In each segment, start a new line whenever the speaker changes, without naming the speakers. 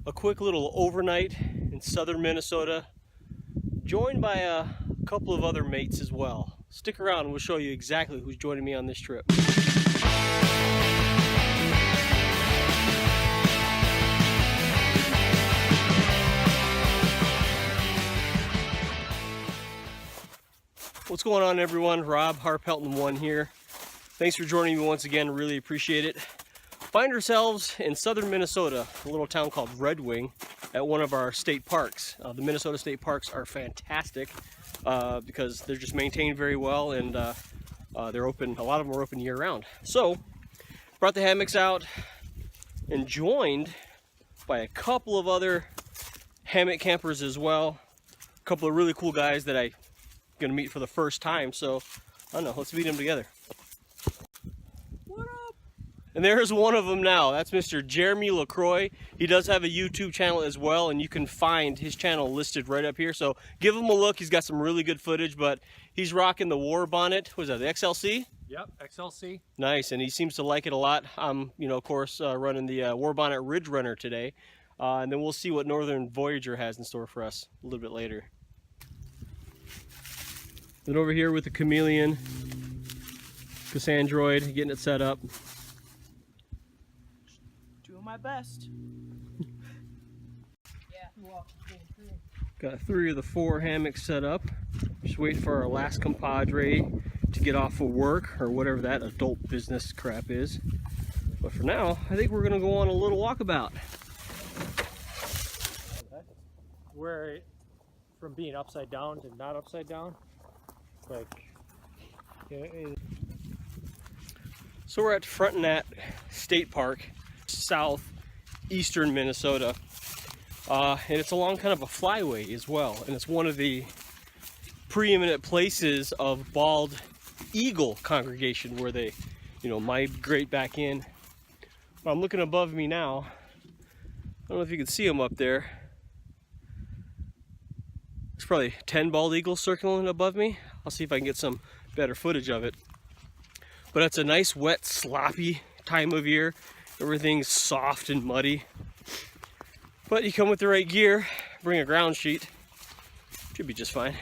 a quick little overnight in southern Minnesota, joined by a couple of other mates as well. Stick around and we'll show you exactly who's joining me on this trip. What's going on, everyone? Rob Harpelton 1 here. Thanks for joining me once again, really appreciate it. Find ourselves in southern Minnesota, a little town called Red Wing, at one of our state parks. The Minnesota state parks are fantastic because they're just maintained very well, and they're open. A lot of them are open year-round. So, brought the hammocks out and joined by a couple of other hammock campers as well. A couple of really cool guys that I'm gonna meet for the first time. So, I don't know. Let's meet them together. And there's one of them now. That's Mr. Jeremy LaCroix. He does have a YouTube channel as well, and you can find his channel listed right up here. So give him a look. He's got some really good footage, but he's rocking the War Bonnet. What is that, the XLC?
Yep, XLC.
Nice, and he seems to like it a lot. I'm, of course, running the War Bonnet Ridge Runner today. And then we'll see what Northern Voyager has in store for us a little bit later. Then over here with the Chameleon, Cassandroid, getting it set up.
My best.
Got 3 of the 4 hammocks set up. Just wait for our last compadre to get off of work or whatever that adult business crap is. But for now, I think we're gonna go on a little walkabout.
Where from being upside down to not upside down, like.
So we're at Frontenac State Park, southeastern Minnesota, and it's along kind of a flyway as well, and it's one of the preeminent places of bald eagle congregation where they migrate back in. But I'm looking above me now. I don't know if you can see them up there. There's probably 10 bald eagles circling above me. I'll see if I can get some better footage of it. But it's a nice wet sloppy time of year. Everything's soft and muddy, but you come with the right gear, bring a ground sheet, should be just fine.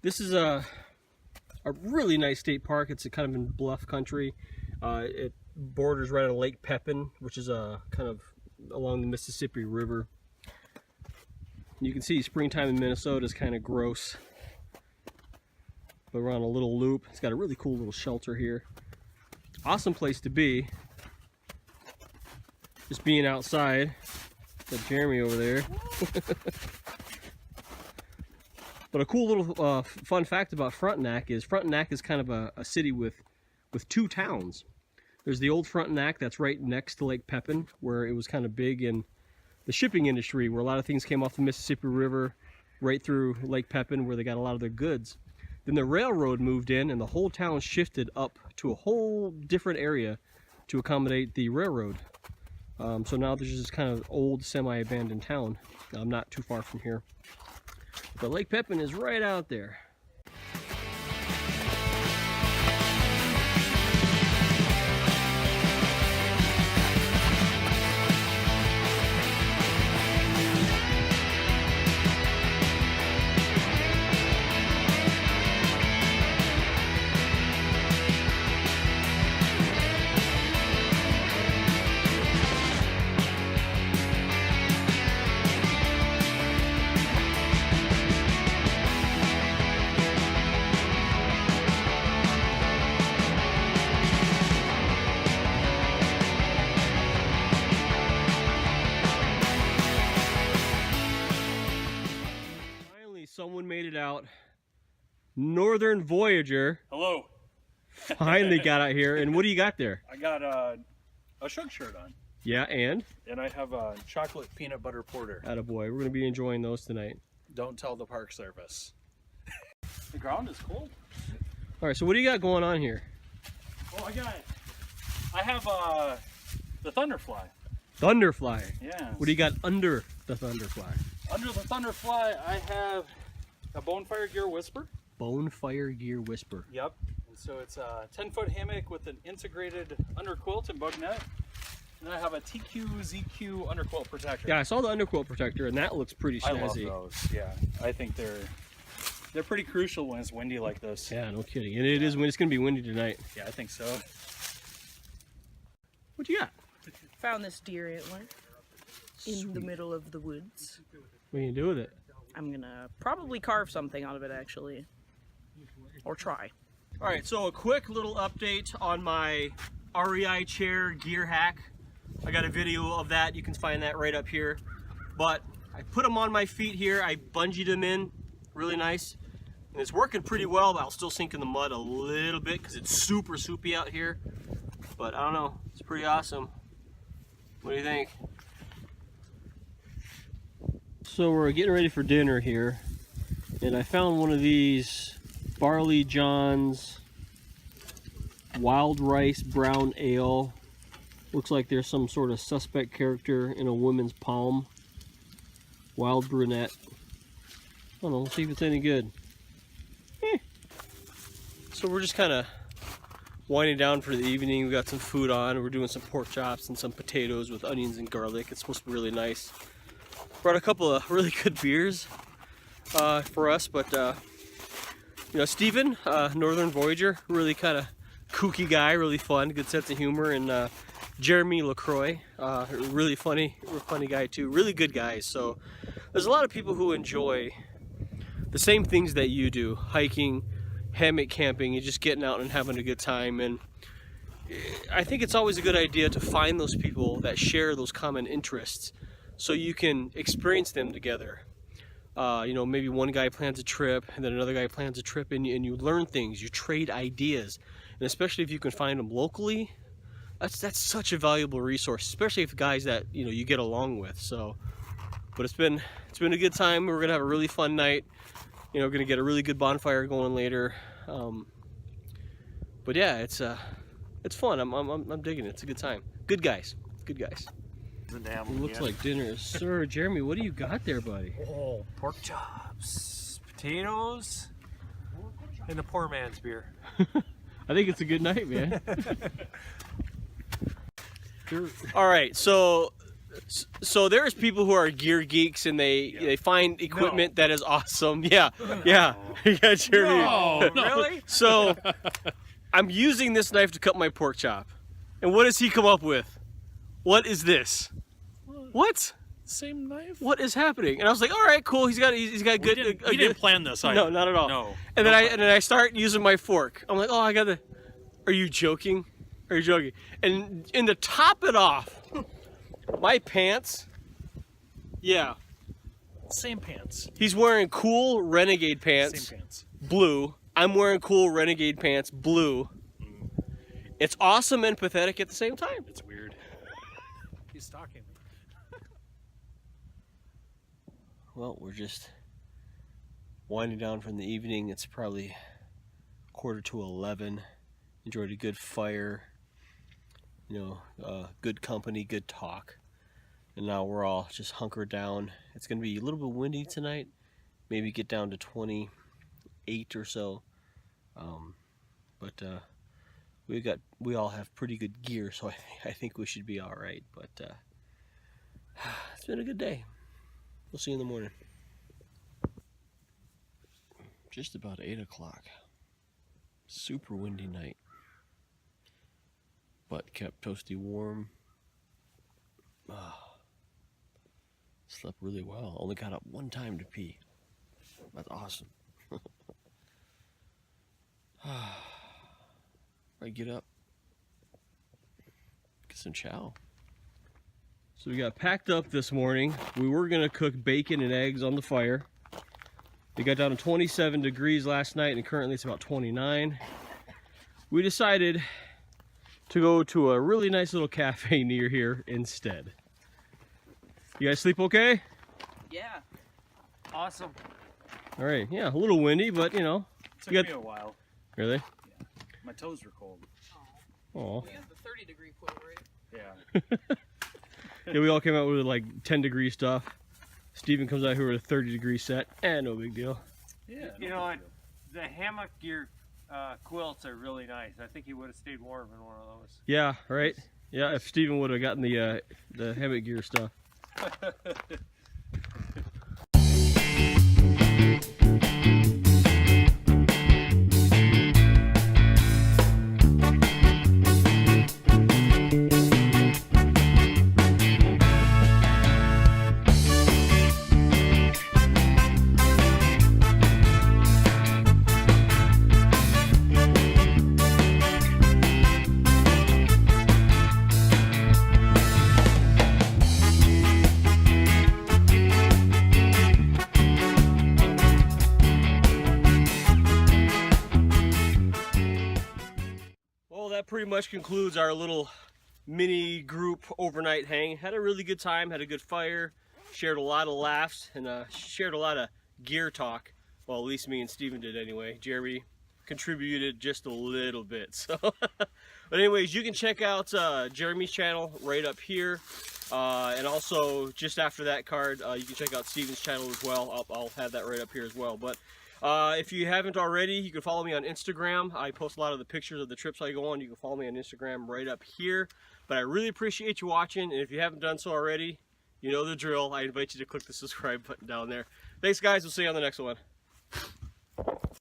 This is a really nice state park. It's kind of in bluff country. It borders right on Lake Pepin, which is kind of along the Mississippi River. You can see springtime in Minnesota is kind of gross, but we're on a little loop. It's got a really cool little shelter here. Awesome place to be. Just being outside. Got Jeremy over there. But a cool little fun fact about Frontenac is kind of a city with 2 towns. There's the old Frontenac that's right next to Lake Pepin, where it was kind of big in the shipping industry, where a lot of things came off the Mississippi River right through Lake Pepin, where they got a lot of their goods. Then the railroad moved in and the whole town shifted up to a whole different area to accommodate the railroad. So now there's this kind of old semi-abandoned town. I'm not too far from here. But Lake Pepin is right out there. Someone made it out. Northern Voyager.
Hello.
Finally got out here. And what do you got there?
I got a Shug shirt on.
Yeah, and
I have a chocolate peanut butter porter.
Attaboy. We're going to be enjoying those tonight.
Don't tell the Park Service. The ground is cold.
All right, so what do you got going on here?
Oh, I have the Thunderfly.
Thunderfly.
Yeah.
What do you got under the Thunderfly?
Under the Thunderfly, I have A Bonefire Gear Whisper.
Bonefire Gear Whisper.
Yep. And so it's a 10-foot hammock with an integrated underquilt and bug net. And I have a TQ ZQ underquilt protector.
Yeah, I saw the underquilt protector, and that looks pretty
I love
snazzy.
those. Yeah, I think they're pretty crucial when it's windy like this.
Yeah, no kidding. And it is when it's going to be windy tonight.
Yeah, I think so.
What you got?
Found this deer antler in the middle of the woods.
What are you going to do with it?
I'm gonna probably carve something out of it, actually. Or try.
All right, so a quick little update on my REI chair gear hack. I got a video of that. You can find that right up here. But I put them on my feet here. I bungeed them in really nice. And it's working pretty well, but I'll still sink in the mud a little bit because it's super soupy out here. But I don't know. It's pretty awesome. What do you think? So we're getting ready for dinner here. And I found one of these Barley John's Wild Rice Brown Ale. Looks like there's some sort of suspect character in a woman's palm. Wild brunette. I don't know, we'll see if it's any good. So we're just kind of winding down for the evening. We got some food on. We're doing some pork chops and some potatoes with onions and garlic. It's supposed to be really nice. Brought a couple of really good beers for us, but you know, Steven, Northern Voyager, really kind of kooky guy, really fun, good sense of humor, and Jeremy LaCroix, really funny guy too, really good guys. So there's a lot of people who enjoy the same things that you do, hiking, hammock camping, and just getting out and having a good time. And I think it's always a good idea to find those people that share those common interests so you can experience them together. You know, maybe one guy plans a trip and then another guy plans a trip, and you learn things, you trade ideas. And especially if you can find them locally, that's such a valuable resource, especially if guys that, you know, you get along with. So, but it's been a good time. We're gonna have a really fun night. You know, we're gonna get a really good bonfire going later. But yeah, it's fun. I'm digging it. It's a good time. Good guys. Good guys. It looks like dinner. Sir Jeremy, what do you got there, buddy?
Oh, pork chops, potatoes, and a poor man's beer.
I think it's a good night, man. All right, so there's people who are gear geeks and they find equipment that is awesome. Yeah, yeah, yeah, Jeremy.
Really?
So I'm using this knife to cut my pork chop, and what does he come up with? What is this? What?
Same knife?
What is happening? And I was like, all right, cool. He's got good.
We didn't plan this.
No, not at all.
No.
And then I start using my fork. I'm like, oh, I got the. Are you joking? Are you joking? And to top it off, my pants. Yeah,
Same pants.
he's wearing cool Renegade pants,
Same pants.
blue. I'm wearing cool Renegade pants, blue. It's awesome and pathetic at the same time.
It's weird.
He's stalking me.
Well, we're just winding down from the evening. It's probably 11:45. Enjoyed a good fire, you know, good company, good talk. And now we're all just hunkered down. It's going to be a little bit windy tonight. Maybe get down to 28 or so. But we all have pretty good gear, so I think we should be all right. But it's been a good day. We'll see you in the morning. Just about 8 o'clock. Super windy night. But kept toasty warm. Slept really well. Only got up one time to pee. That's awesome. I get up. Get some chow. So we got packed up this morning. We were gonna cook bacon and eggs on the fire. We got down to 27 degrees last night and currently it's about 29. We decided to go to a really nice little cafe near here instead. You guys sleep okay?
Yeah.
Awesome.
All right, yeah, a little windy, but you know.
Took
You
me
got-
a while.
Really?
My toes were cold.
Oh.
We have the 30-degree quote, right?
Yeah.
Yeah, we all came out with like 10-degree stuff. Steven comes out here with a 30-degree set. No big deal.
Yeah.
You know, the hammock gear quilts are really nice. I think he would have stayed warm in one of those.
Yeah, right. Yeah, if Steven would have gotten the hammock gear stuff. Well, that pretty much concludes our little mini group overnight hang. Had a really good time, had a good fire, shared a lot of laughs, and shared a lot of gear talk. Well, at least me and Steven did anyway. Jeremy contributed just a little bit. So, but anyways, you can check out Jeremy's channel right up here. And also, just after that card, you can check out Steven's channel as well. I'll have that right up here as well. But if you haven't already, you can follow me on Instagram. I post a lot of the pictures of the trips I go on. You can follow me on Instagram right up here. But I really appreciate you watching. And if you haven't done so already, you know the drill. I invite you to click the subscribe button down there. Thanks, guys. We'll see you on the next one.